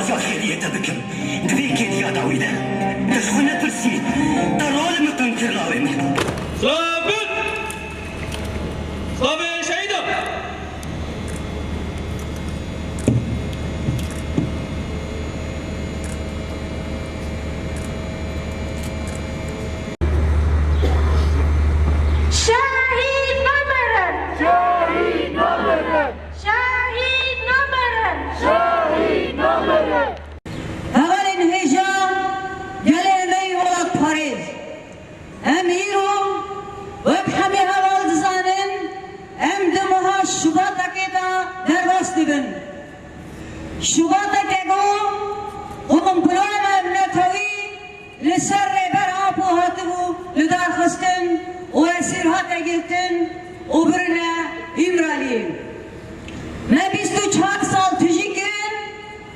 بازار خيرية بكم دبيك يا داويدة تسخنا ترسي ترول متنكر لاوين ثابت صابي شهيدة شباطك اگو قوم بلوم ابنتوی لسر بر آبو هاتبو لدار خستن و اسیرهات گرتن و برنا امرالی ما 24 سال تجی کرن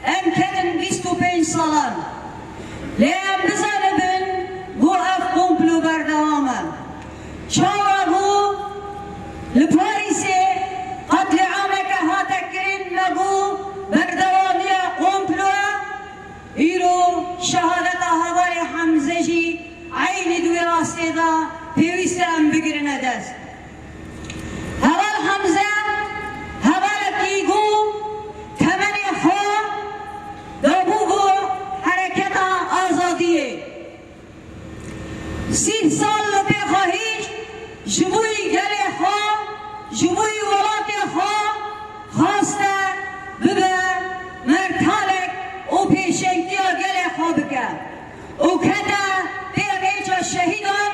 ام کنن 25 سالان لیم بزنبن بو اف قومپلو بردوامه چاوا بو لپاریسه قتل عامك هاتا کرن مگو بردوامية قومپلوه ایرو شهادت هوار حمزه جی عین دوی راسته دا پیوسته ام بگرنه دست هوار حمزه هوار کیگو تمنی خو دابوگو حرکت آزادیه 30 سال بخواهیش جبوی گل خو جبوی ولات خو خواسته ببه مرتالک و پیشنگی گل خواب کرد و کده پیغیچ شهیدان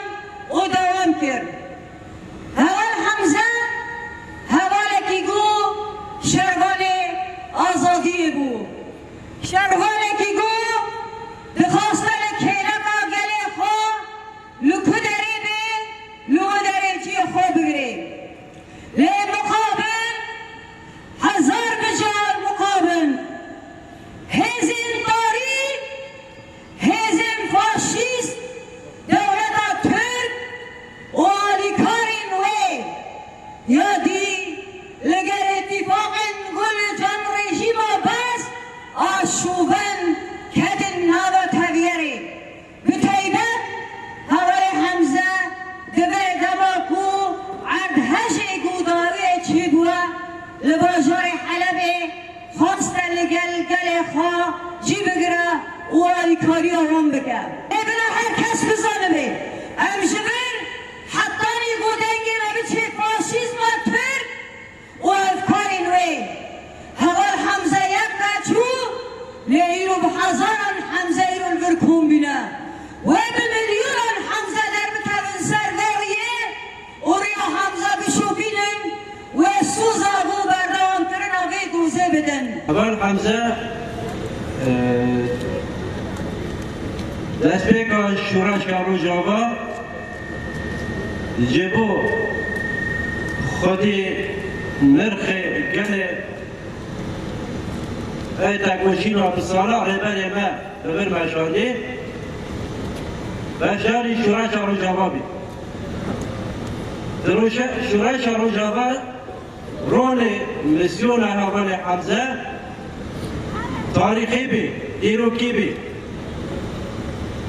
و دوام کرد هوال حمزه هوالکی گو شروان آزادی بو شروانکی گو دخواستن کلکا گل خواب لکو داری بی لو داری چی خواب بگری لی مقابل هزار بجار مقابل هزین تاریخ هزین فاشیست دولت ترک و آلیکارین وی یادی لگر اتفاق گل جان رژیم بس آشوبن کدن ناو تغییری بتایبت هوای حمزه دبر دماکو عرد هشی گوداوی چی بوا لباجار حلبه خواست لگل گل خواه جی بگره و آلیکاری هم بکر ابنا هر کس بزنمه امجبر حتانی گودنگی نبی چه فاشیزم ترک و افکاری نوی هوال حمزه یک بچو لیرو بحزاران حمزه ایرو الورکون بینه و بملیونان حمزه در بتابن سروریه و ریا حمزه بشو بینن و سوزا بو بردوام کرن آقای دوزه بدن هوال حمزه دست بکن شورش کارو جاوا جبو خودی نرخ گل تکوشین و بسالا ربر ما ببر مشاهده بشاری شورش کارو جاوا بید شورش کارو جاوا رول مسیون هوال حمزه تاریخی بی دیروکی بی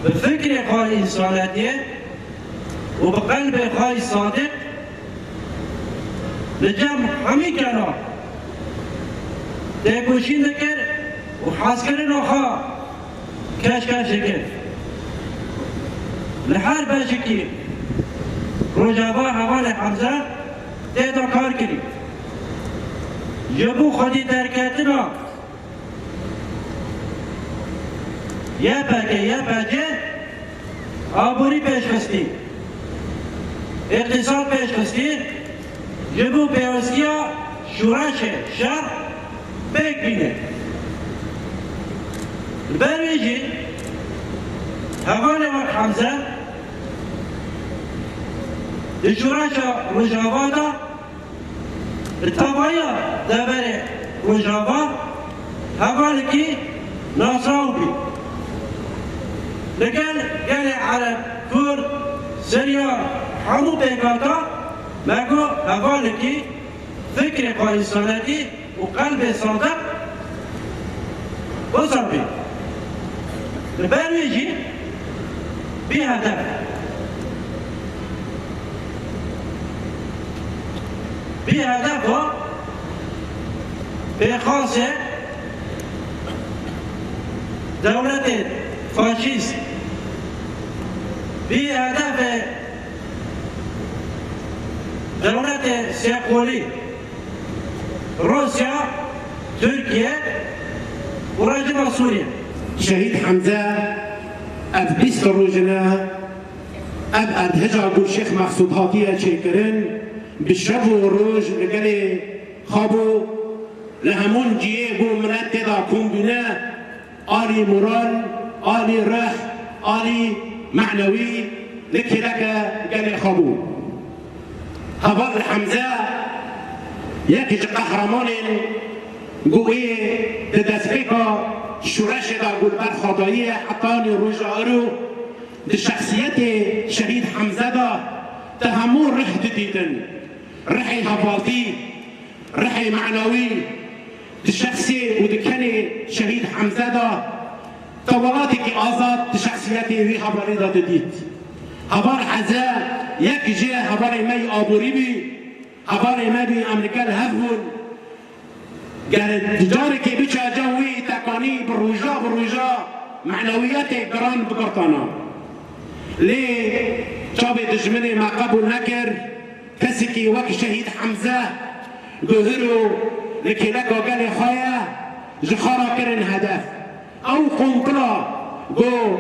به فکر خواه انسانیه و به قلب خواه صادق لجمع همی کنار تکوشی نکر و حس کرن خواه کش کر لحر بشکی روجاوا هوال حمزه تیتا کار کری جبو خودی درکتنا یه بگه آبوری پیش خستی اقتصاد پیش خستی جبو پیوستیا شورش شهر بیک بینه برویجی هوال وقت حمزه دی شورش روجاوا دا التابعية دابري روجاوا هوالكي ناصراوبي لقال عرب كرد سوريا حمو بيقاتا ماكو هوالكي فكر قائنسانتي وقلب صادق وصافي البرنامج بهدف بخاصة دولة فاشيست بهدف دولة سيقولي روسيا تركيا ورجب سوريا. شهيد حمزة أب بيست روجنا أب هجا أبو الشيخ مقصود هاتية شكرن بالشبو والروج لقالي خابو لهمون جيه بو مرات تدا كومبنا آلي مورال آلي رح آلي معنوي لكي لك قالي خابو هبال حمزة يكي قهرمان قوي تدسبيكا شورش دا قول بر خداییه حتانی روژارو ده شخصیت شهید حمزه دا تهمون رح دیدن رحی هفالتی رحی معنوی ده شخصی و ده کنی شهید حمزه دا طولاتی که آزاد ده شخصیت وی هفالی دا دید هفال حزه یک جه هفال می آبوری بی هفال می بی امریکا هفون قال جاري كي بيتشا جوي تاكاني بروجا معنويات قران بقرطانا لي شابي دجمني ما قبل نكر كسكي وك شهيد حمزة قهروا لكي لكو قال خايا جخارا كرن هدف او قنطرة قو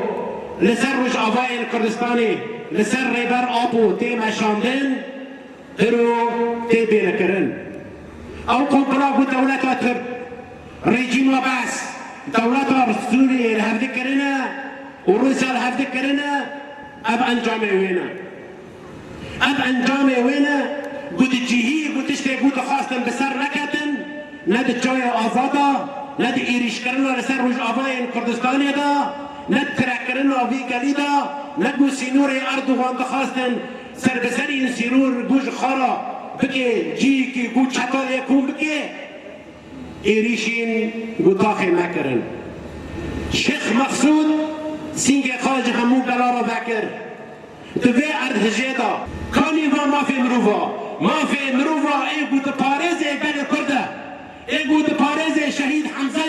لسر افاي الكردستاني لسر ريبر ابو تي مشاندن هرو تي بينكرن او قنطرة دولة ترب ريجيم وباس دولة سوريا الهفدك كرنا وروسيا الهفدك كرنا اب انجامي وينا اب انجامي وينا قد تجيهي قد تشتي قد خاصة بسر ركتن ند تشوية ازادا ند ايريش كرنا لسر روج افاين كردستاني دا ند كراكرنا في قليدا ند سينوري اردوغان خاصة سر بسرين سيرور قوج خارا بكي جيكي قوج شطال يكون بكي إيريشين قطاخي مكرن شيخ مقصود سينجي خارج همو قلارة ذاكر دفي أرد هجيدا كاني ما في مروفا اي قد باريزي قال كرده اي قد باريزي شهيد حمزة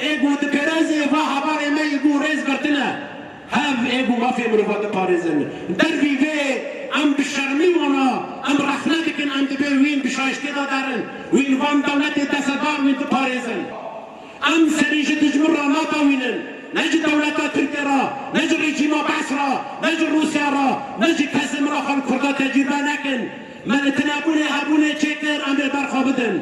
اي قد باريزي واها باري ما يقول ريز قرتنا هاف اي ما في مروفا باريزن دربي في ام بشرمي وانا ام رحمتك ام دبي وين بشايش كده دارن وين فام دولتي تصدار وين تباريزن ام سريجة تجمرة ناطا وينن نجي دولتا تركيا نجي ريجيما باسرا نجي روسيا را نجي كاسم را خل كردا تجربة نكن من تنابوني هابوني تشكر ام برخا بدن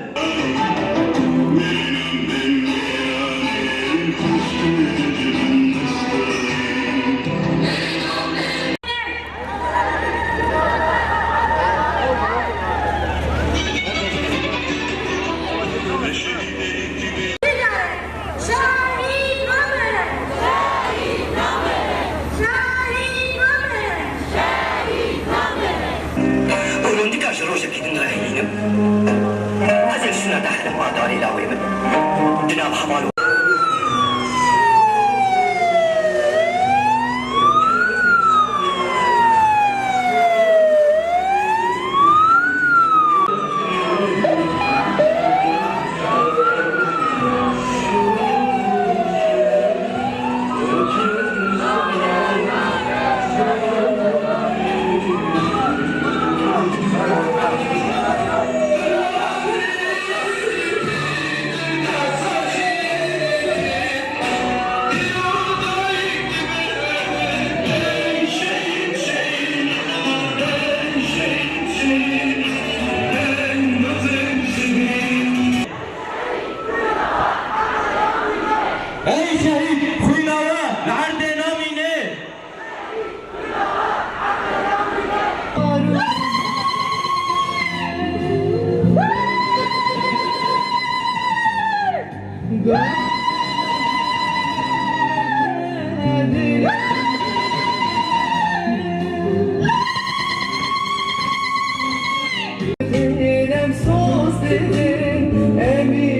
Emir